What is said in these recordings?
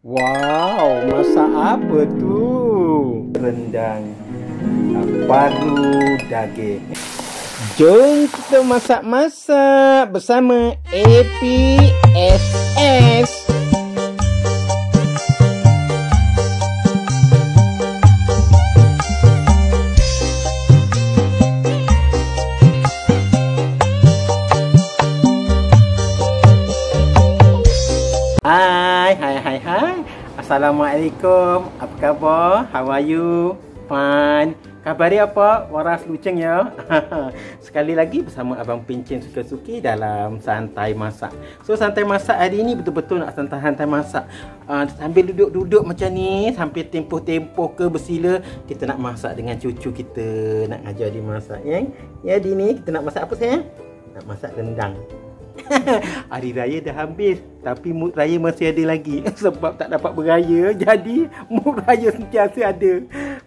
Wow, masak apa tu? Rendang paru daging. Jom kita masak-masak bersama APSS. Hai. Assalamualaikum. Apa khabar? How are you? Fine. Khabar dia apa? Waras luceng ya. Sekali lagi bersama Abang Pincin Suka-Suki dalam Santai Masak. So Santai Masak hari ini betul-betul nak santai masak. Sambil duduk-duduk macam ni, sambil tempoh-tempoh ke bersila, kita nak masak dengan cucu kita, nak ajar dia masak ya. Ya, hari ni kita nak masak apa sayang? Nak masak rendang. Hari raya dah habis, tapi mood raya masih ada lagi. Sebab tak dapat beraya, jadi mood raya sentiasa ada.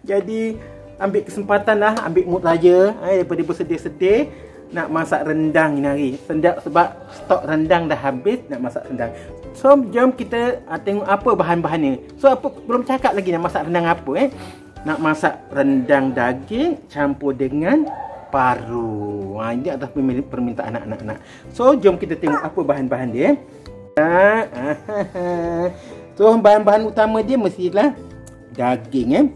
Jadi ambil kesempatan lah, ambil mood raya daripada bersedih-sedih, nak masak rendang ni hari. Sebab stok rendang dah habis, nak masak rendang. So jom kita tengok apa bahan-bahannya. So apa, belum cakap lagi nak masak rendang apa Nak masak rendang daging campur dengan paru. Ini adalah permintaan anak-anak. So jom kita tengok apa bahan-bahan dia. So bahan-bahan utama dia mestilah daging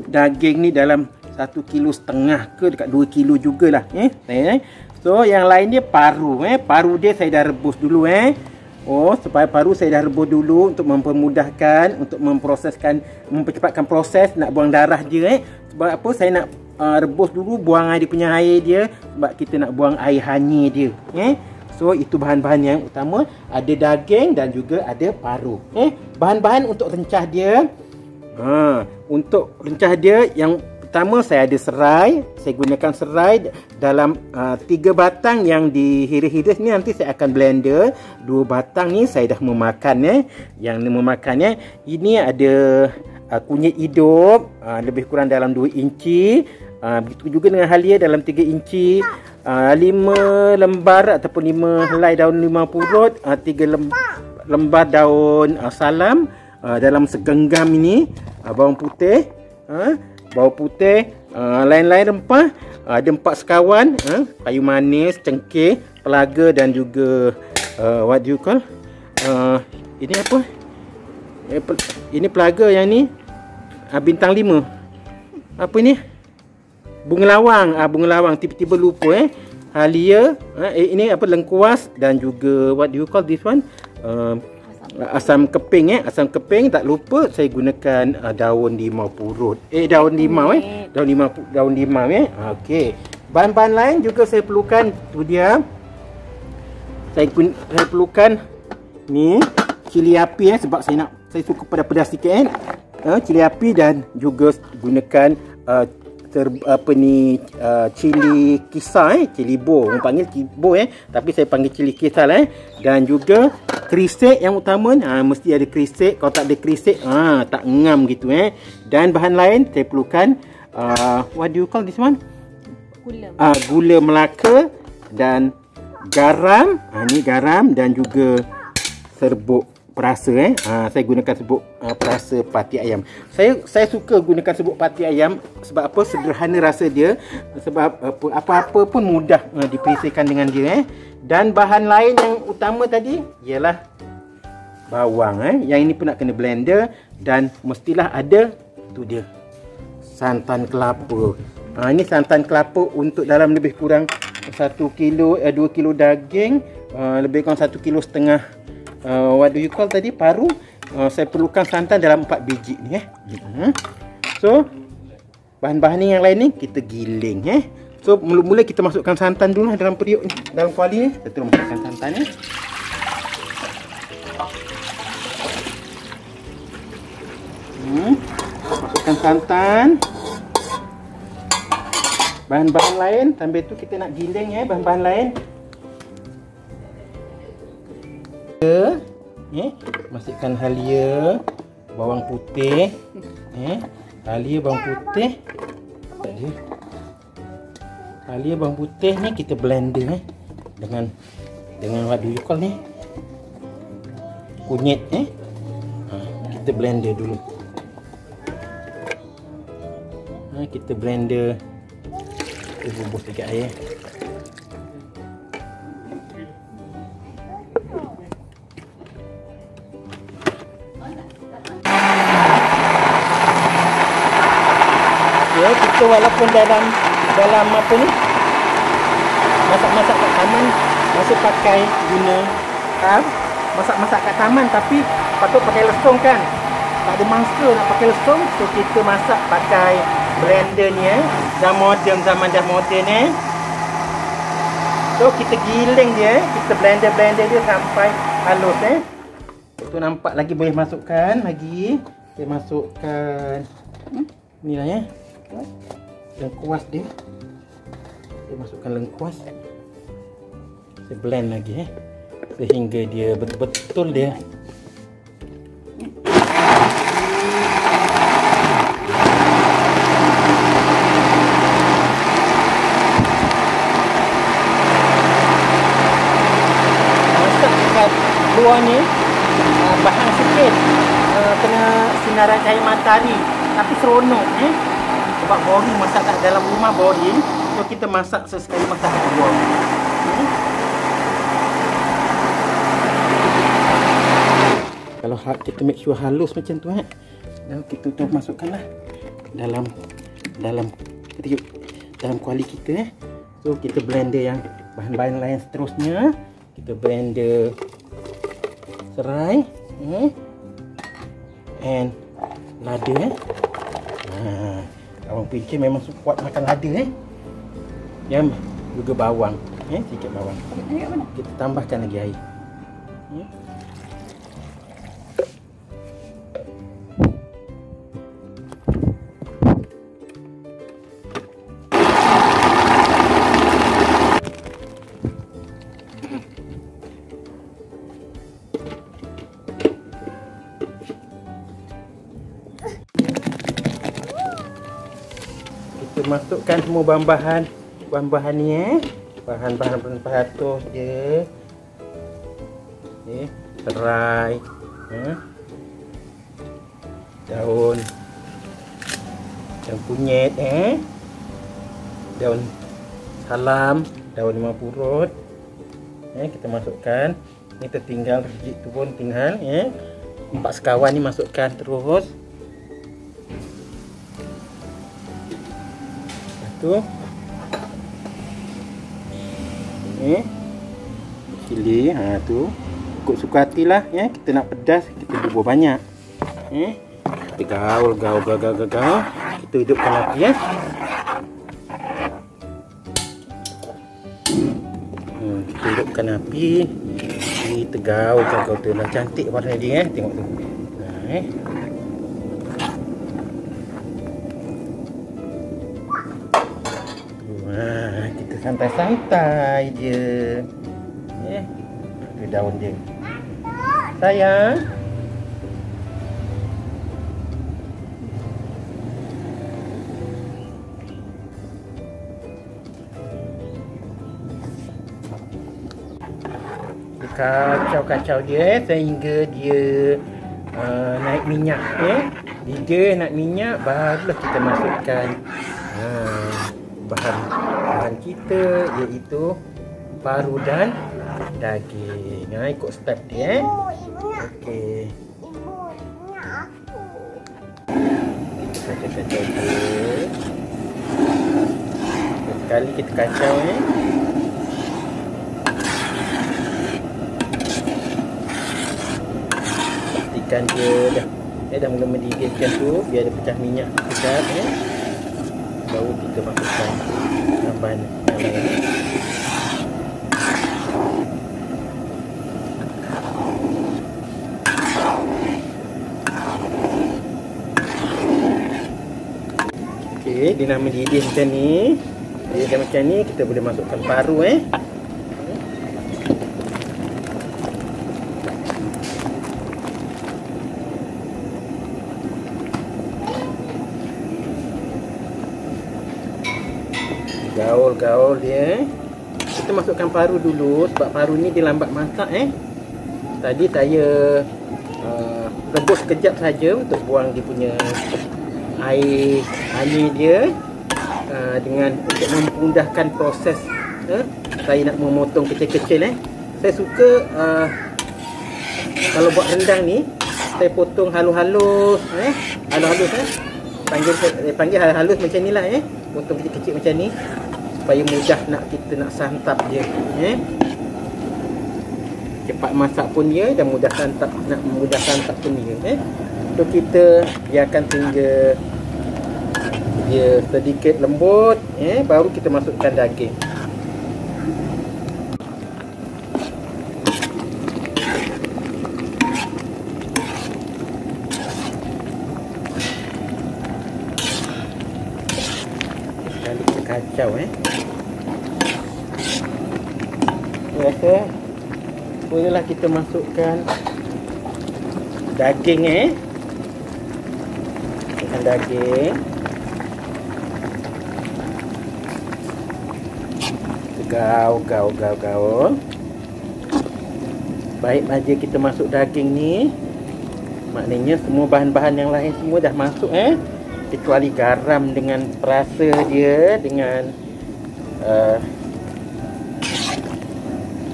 Daging ni dalam 1,5 kilo ke dekat 2 kilo jugalah So yang lain dia paru Paru dia saya dah rebus dulu supaya paru saya dah rebus dulu untuk mempermudahkan, untuk mempercepatkan proses nak buang darah dia Sebab apa saya nak rebus dulu, buang dia punya air dia, sebab kita nak buang air hanyir dia So itu bahan-bahan yang utama. Ada daging dan juga ada paru Bahan-bahan untuk rencah dia. Untuk rencah dia, yang pertama saya ada serai. Saya gunakan serai dalam 3 batang yang dihiris-hiris ni, nanti saya akan blender. 2 batang ni saya dah memakan Yang memakannya, ini ada kunyit hidup lebih kurang dalam 2 inci. Begitu juga dengan halia dalam 3 inci. 5 lembar ataupun 5 helai daun limau purut, 3 lembar daun salam dalam segenggam ini. Bawang putih, lain-lain rempah. Ada 4 sekawan, kayu manis, cengkeh, pelaga dan juga what do you call, ini apa, ini pelaga, yang ni bintang 5. Apa ni? Bunga lawang. Bunga lawang, tiba-tiba lupa halia, ini apa, lengkuas dan juga what do you call this one, asam keping asam keping. Tak lupa saya gunakan daun limau purut, daun limau daun limau okey. Bahan-bahan lain juga saya perlukan, tu dia. Saya perlukan ni cili api sebab saya suka pedas-pedas sikit cili api, dan juga gunakan cili kisar, cili bo. Orang panggil cili bo tapi saya panggil cili kisar dan juga kerisik yang utama. Mesti ada kerisik. Kalau tak ada kerisik tak ngam gitu Dan bahan lain saya perlukan what do you call this one? Gula Melaka dan garam. Ni garam dan juga serbuk perasa saya gunakan serbuk perasa pati ayam. Saya suka gunakan serbuk pati ayam sebab apa? Sederhana rasa dia, sebab apa-apa pun mudah diperisaikan dengan dia Dan bahan lain yang utama tadi ialah bawang yang ini pun nak kena blender, dan mestilah ada, tu dia, santan kelapa. Ini santan kelapa untuk dalam lebih kurang 1 kilo 2 kilo daging, lebih kurang 1,5 kilo what do you call tadi, paru. Saya perlukan santan dalam 4 biji ni So bahan-bahan ni yang lain ni kita giling So mula-mula kita masukkan santan dulu dalam periuk ni, dalam kuali ni. Kita terus masukkan santan ni. Masukkan santan. Bahan-bahan lain sambil tu kita nak giling bahan-bahan lain. Masukkan halia, bawang putih, halia, bawang putih. Halia, bawang putih ni kita blender dengan what do you call ni, kunyit kita blender dulu. Kita blender. Kita bubuh sikit air. Ya, kita walaupun dalam apa ni, masak-masak kat taman, masih pakai guna masak-masak kat taman, tapi patut pakai lesung kan. Tak ada mangsa nak pakai lesung, so kita masak pakai blender ni Dah moden, zaman dah moden So kita giling dia, kita blender dia sampai halus Tu nampak lagi boleh masukkan lagi. Kita masukkan ni lah lengkuas dia. Kita masukkan lengkuas. Kita blend lagi sehingga dia betul-betul dia luar ni bahan sikit kena sinaran cahaya matahari, tapi seronok sebab boring masak kat dalam rumah boring, so kita masak sesekali masak kat luar. Kalau kita make sure halus macam tu dan kita tu masukkanlah dalam kuali kita so kita blender yang bahan-bahan lain seterusnya. Kita blender serai and lada Abang fikir memang kuat makan lada yang juga bawang sikit bawang. Kita tambahkan lagi air. Kita masukkan semua bahan-bahan ni bahan-bahan peratus je. Serai, daun kunyit, daun salam, daun limau purut. Kita masukkan. Ni tertinggal biji tu pun tinggal 4 sekawan ni masukkan terus. Tu cili tu ikut suka hatilah kita nak pedas kita bubuh banyak. Kita gaul kita hidupkan api kita hidupkan api, kita gaul tu dah cantik warna dia tengok tu. Kita santai-santai je. Tu daun dia. Sayang. Kacau-kacau dia sehingga dia naik minyak Dia naik minyak barulah kita masukkan bahan kita iaitu paru dan daging. Ikut step dia okey. Kacau-kacau dia. Sekali kita kacau pastikan dia dah mula mendidih macam tu, biar dia pecah minyak sekejap baru kita masukkan bahan yang lain. Okey, dia dah mendidih macam ni. Dia dah macam ni, kita boleh masukkan paru gaul dia. Kita masukkan paru dulu sebab paru ni dia lambat masak Tadi saya rebus sekejap saja untuk buang dia punya air dia, dengan untuk memudahkan proses saya nak memotong kecil-kecil. Saya suka kalau buat rendang ni saya potong halus-halus, halus-halus panggil halus macam ni lah, potong kecil-kecil macam ni supaya mudah kita nak santap dia, cepat masak pun dia dan mudah santap pun dia. So kita biarkan sehingga dia sedikit lembut, baru kita masukkan daging. Sekali kacau rasa bolehlah kita masukkan daging, daging gaul. Baik aja kita masuk daging ni, maknanya semua bahan-bahan yang lain semua dah masuk, kecuali garam dengan perasa dia, dengan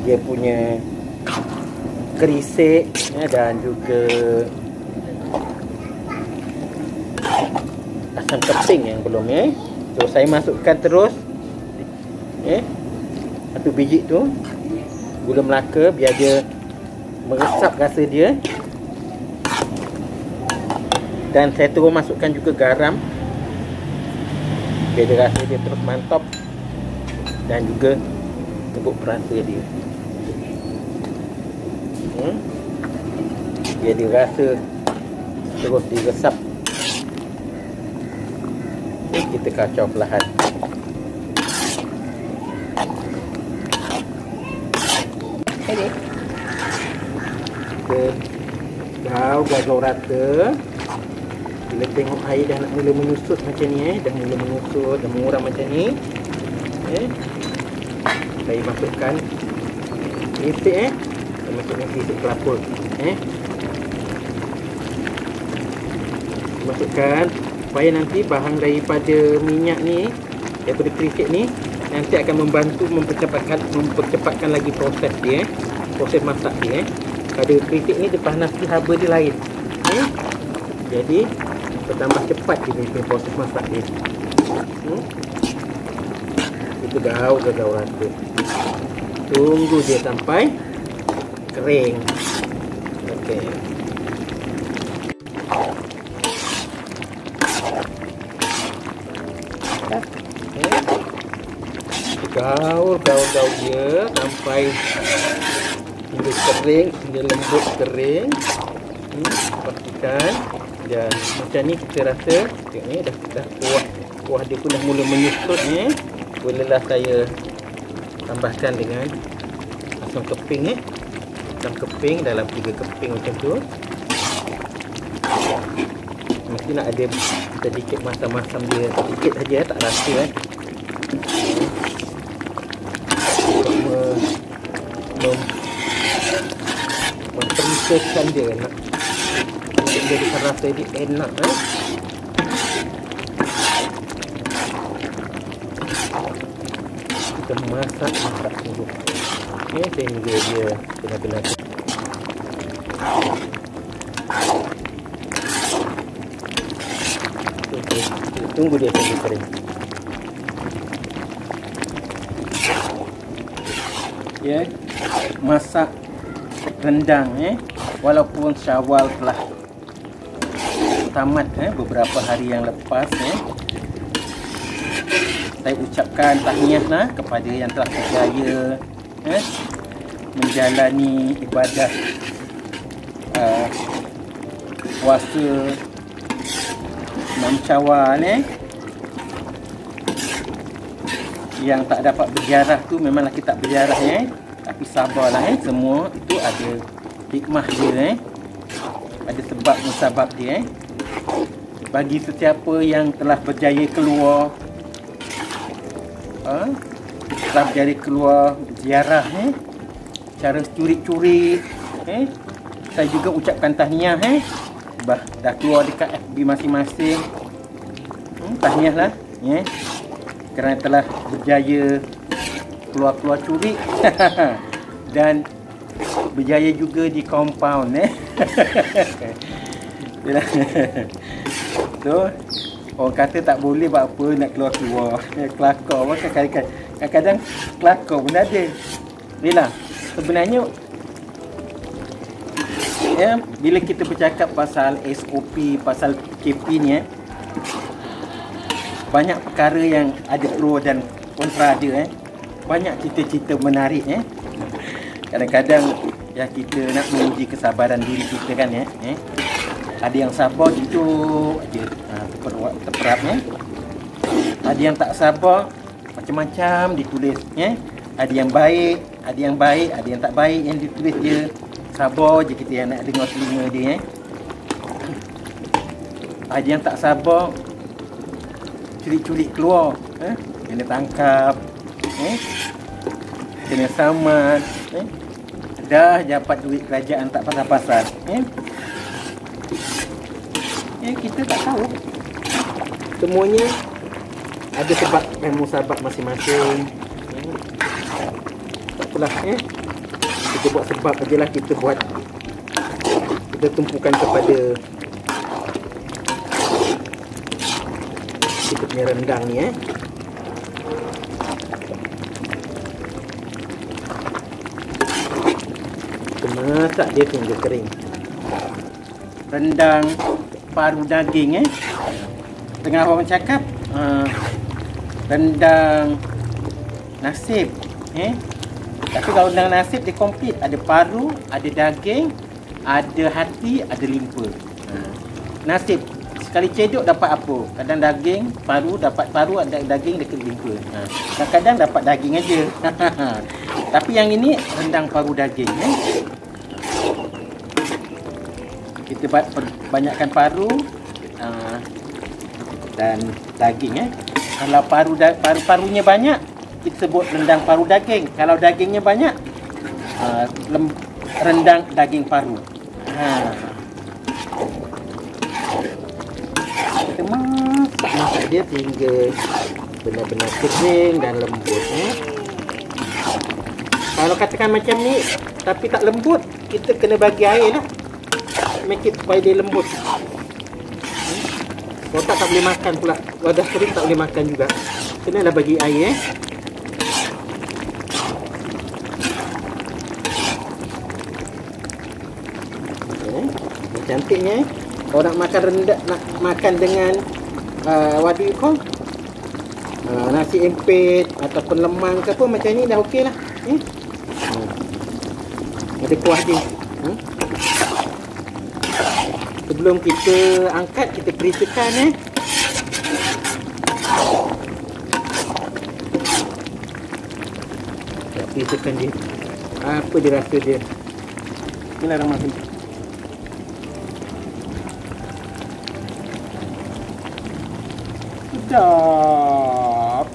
dia punya kerisik, dan juga asam keping yang belum, so saya masukkan terus satu biji tu gula Melaka biar dia meresap rasa dia, dan saya terus masukkan juga garam biar dia rasa dia terus mantap dan juga tengok perasa dia, biar dia rasa terus diresap. Kita kacau perlahan. Kita gaul rata. Bila tengok air dah nak mula menyusut macam ni, dah mula menyusut, dah mengurang macam ni, saya masukkan kerisik, saya masukkan kerisik kelapa, masukkan supaya nanti bahan daripada minyak ni, daripada kerisik ni nanti akan membantu mempercepatkan lagi proses dia, proses masak dia. Pada kerisik ni dia nasi haba dia lain, jadi bertambah cepat dia punya proses masak dia. Itu gaul rata. Tunggu dia sampai kering. Okey. Gaul dia sampai hingga kering, hingga lembut kering. Pastikan. Dan macam ni kita rasa dah kuah dia pun dah mula menyusut, bolehlah saya tambahkan dengan asam keping, asam keping dalam 3 keping macam tu. Mesti nak ada sedikit masam-masam dia, sedikit saja, tak rasa memperlihatkan dia nak jadi rasa dia enak, kita masak sungguh sehingga dia benar-benar tunggu dia sampai kering. Masak rendang, walaupun Syawal telah tamat beberapa hari yang lepas, saya ucapkan tahniah kepada yang telah berjaya menjalani ibadah puasa 6 Syawal. Yang tak dapat berziarah tu memang lagi tak berziarah, tapi sabarlah, semua itu ada hikmah dia, ada sebab musabab dia. Bagi sesiapa yang telah berjaya keluar ziarah, cara curi-curi, saya juga ucapkan tahniah, dah keluar dekat FB masing-masing. Tahniahlah ya. Kerana telah berjaya keluar curi dan berjaya juga di compound So orang kata tak boleh buat apa nak keluar kelakar pun kadang-kadang kelakar pun ada. Yelah, sebenarnya ya, bila kita bercakap pasal SOP, pasal KP ni banyak perkara yang ada pro dan kontra dia banyak cerita-cerita menarik Kadang-kadang ya kita nak menguji kesabaran diri kita kan ada yang sabar duduk aja terperap ada yang tak sabar macam-macam ditulis ada yang baik, ada yang tak baik yang ditulis dia. Sabar je kita yang nak dengar telinga dia ada yang tak sabar culik-culik keluar kena tangkap kena saman dah dapat duit kerajaan tak pasal-pasal kita tak tahu. Semuanya ada sebab dan musabab masing-masing. Tak apalah kita buat sebab ajalah, kita tumpukan kepada kita punya rendang ni kita masak dia hingga kering. Rendang paru daging tengah orang cakap rendang nasib tapi kalau rendang nasib dia komplit, ada paru, ada daging, ada hati, ada limpa. Nasib sekali cedok dapat apa? Kadang daging, paru, dapat paru, ada daging, dekat limpa. Kadang-kadang dapat daging aja. Tapi yang ini rendang paru daging kita banyakkan paru dan daging Kalau paru-parunya banyak, kita sebut rendang paru daging. Kalau dagingnya banyak, rendang daging paru. Kita masak dia hingga benar-benar kering dan lembut. Kalau katakan macam ni tapi tak lembut, kita kena bagi air lah, make it supaya dia lembut. Kalau tak boleh makan pula. Kalau dah kering tak boleh makan juga. Kenalah bagi air cantiknya. Kalau nak makan rendang, nak makan dengan what do you call, nasi empit ataupun lemang ke apa macam ni dah okey lah. Ada kuah dia. Sebelum kita angkat, kita periksakan kita periksakan dia apa dia rasa dia. Bismillahirrahmanirrahim. Sedap.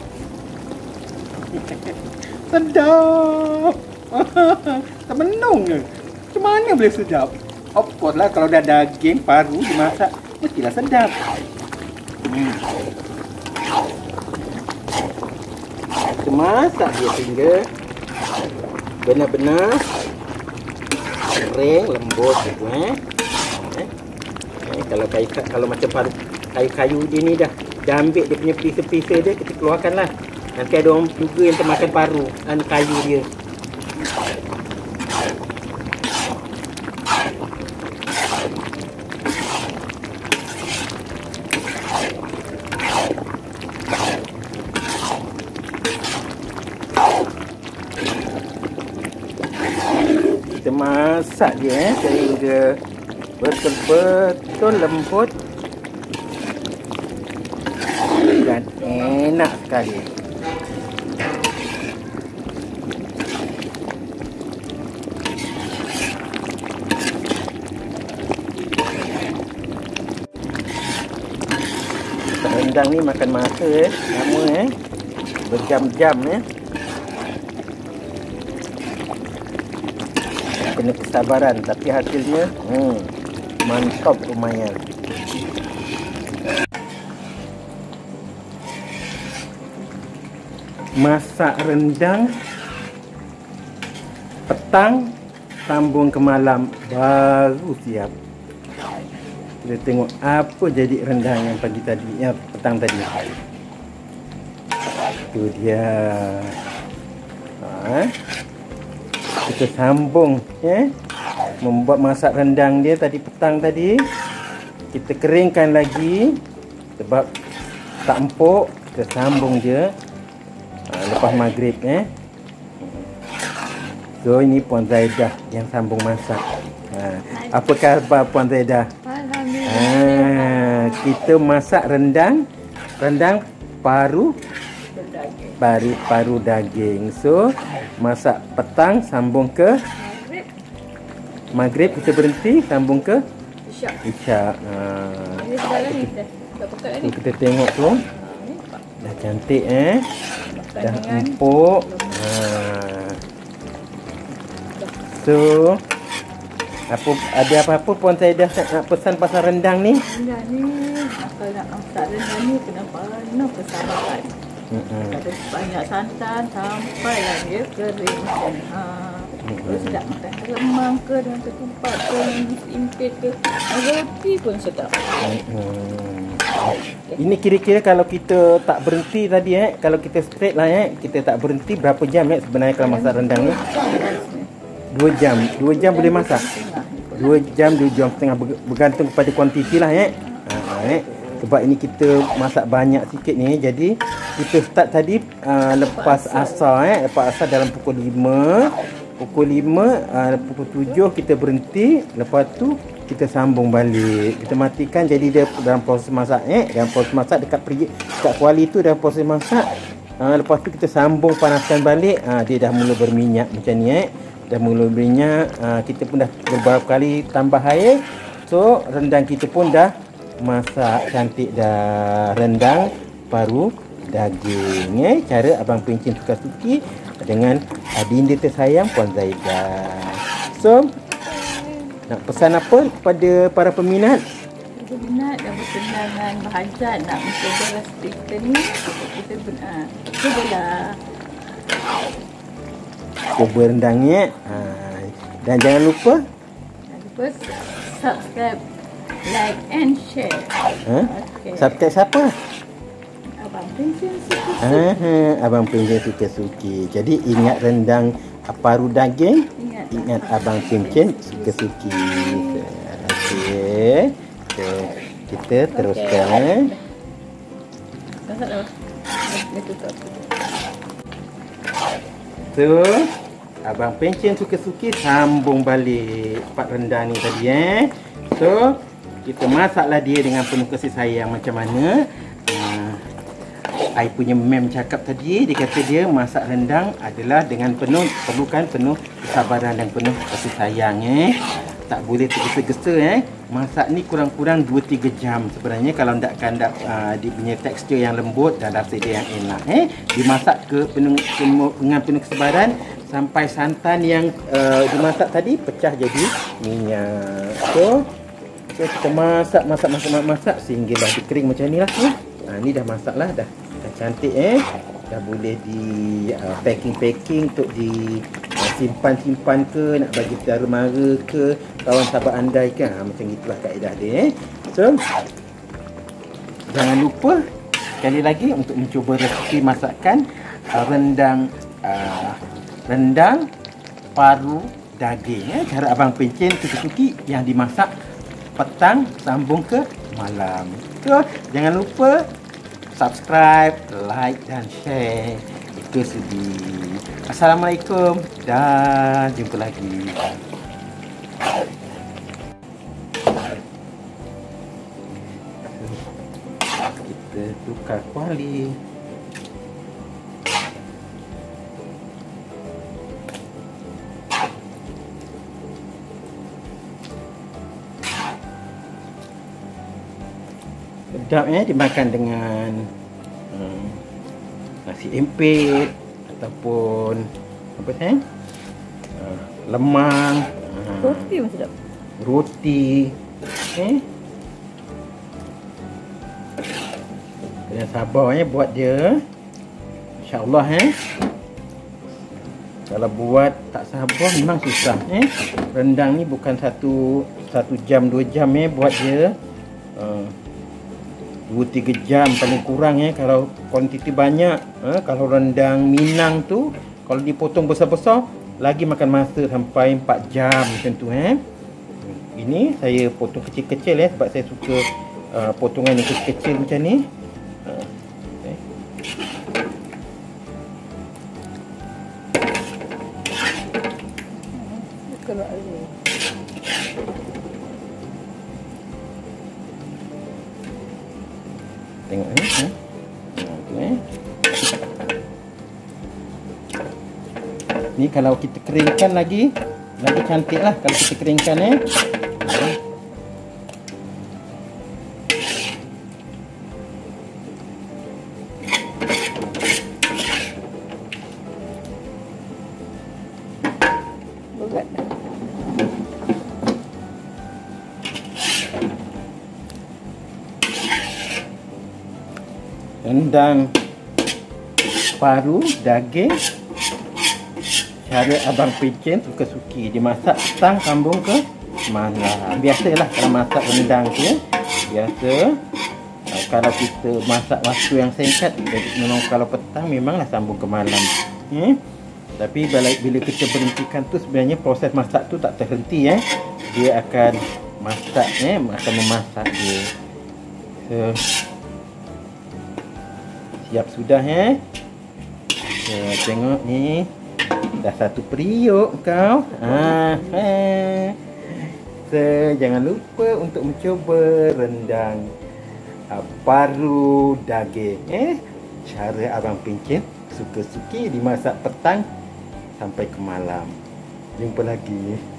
Sedap. Termenung ke? Macam mana boleh sedap? Of course lah, kalau dah daging, paru dimasak, mestilah sedap. Kita masak dia hingga benar-benar kering, lembut gitu kalau macam paru kayu-kayu dia ni dah ambil dia punya pisa-pisa dia, kita keluarkan lah. Nanti ada orang juga yang termakan paru dan kayu dia. Kita masak dia sehingga betul-betul lembut dan enak sekali. Rendang ni makan masa lama berjam-jam kena kesabaran, tapi hasilnya Mantap lumayan. Masak rendang petang sambung ke malam baru siap. Kita tengok apa jadi rendang yang pagi tadi, yang petang tadi. Itu dia. Kita sambung membuat masak rendang dia tadi petang tadi. Kita keringkan lagi sebab tak empuk. Kita sambung dia lepas maghrib. So ini Puan Zaidah yang sambung masak. Apa khabar Puan Zaidah? Alhamdulillah. Kita masak rendang paru daging. So masak petang sambung ke maghrib, kita berhenti sambung ke isyak. Kita tengok tu dah cantik dah empuk. So ada apa-apa Puan Zaidah nak pesan pasal rendang ni? Rendang ni, kalau nak masak rendang ni kena penuh kesabaran. Ada banyak santan sampailah dia kering macam terus tak makan lemang ke dengan ketupat ke impit ke roti pun sedap. Ini kira-kira kalau kita tak berhenti tadi kalau kita straight lah kita tak berhenti berapa jam sebenarnya kalau masak rendang ni? 2 jam. 2 jam boleh masak. 2 jam, 2 jam setengah bergantung kepada kuantiti lah sebab ini kita masak banyak sikit ni. Jadi kita start tadi lepas asar lepas asar dalam pukul 5. Pukul 7 kita berhenti. Lepas tu kita sambung balik. Kita matikan. Jadi dia dalam proses masak dalam proses masak dekat kuali tu dalam proses masak. Lepas tu kita sambung panaskan balik. Dia dah mula berminyak macam ni dah mula berminyak. Kita pun dah beberapa kali tambah air. So rendang kita pun dah masak cantik dah. Rendang paru daging cara Abang Pencen suka-suki dengan adinda tersayang Puan Zaidah. So nak pesan apa kepada para peminat? Peminat yang berkenaan dengan bahajat nak mencoba resipi kita ni, kita cubalah. Cuba rendangnya. Dan jangan lupa subscribe, like and share. Subscribe siapa? Abang Pencen suka-suki. Abang Pencen suka-suki. Jadi ingat rendang paru daging, ingat Abang Pencen suka-suki. Okey. So, kita teruskan. So, Abang Pencen suka-suki sambung balik part rendang ni tadi So, kita masaklah dia dengan penuh kasih sayang macam mana. I punya mem cakap tadi, dia kata dia masak rendang adalah dengan perlukan penuh kesabaran dan penuh kasih sayang Tak boleh tergesa-gesa Masak ni kurang-kurang 2-3 jam sebenarnya kalau ndakkan dia punya tekstur yang lembut dan rasa dia yang enak Dimasak dengan penuh kesabaran sampai santan yang dimasak tadi pecah jadi minyak. So kita masak sehinggalah dia kering macam ni lah. Ni dah masak lah, dah cantik dah boleh di packing untuk di simpan ke, nak bagi saudara mara ke, kawan sahabat andai ke, macam itulah kaedah dia So jangan lupa sekali lagi untuk mencuba resipi masakan rendang paru daging cara Abang Pencen suka-suki yang dimasak petang sambung ke malam. So jangan lupa subscribe, like dan share. Itu sedih. Assalamualaikum dan jumpa lagi. Kita tukar kuali. Sedap dimakan dengan nasi empit ataupun apa lemang, roti pun sedap. Roti Kena sabar buat dia. InsyaAllah Kalau buat tak sabar memang susah Rendang ni bukan satu jam 2 jam buat dia. 2-3 jam paling kurang kalau kuantiti banyak. Kalau rendang Minang tu kalau dipotong besar-besar lagi makan masa sampai 4 jam macam tu Ini saya potong kecil-kecil sebab saya suka potongan yang kecil-kecil macam ni. Tengok ni kalau kita keringkan lagi cantik lah kalau kita keringkan rendang paru daging cara Abang Pencen suka-suki dimasak petang sambung ke malam. Biasalah kalau masak rendang tu biasa kalau kita masak waktu yang singkat memang kalau petang memanglah sambung ke malam. Tapi bila kita berhentikan tu sebenarnya proses masak tu tak terhenti dia akan masak akan memasak dia. Siap sudah tengok ni dah satu periuk kau. Jangan lupa untuk mencuba rendang paru daging cara Abang Pencen suka-suki dimasak petang sampai ke malam. Jumpa lagi.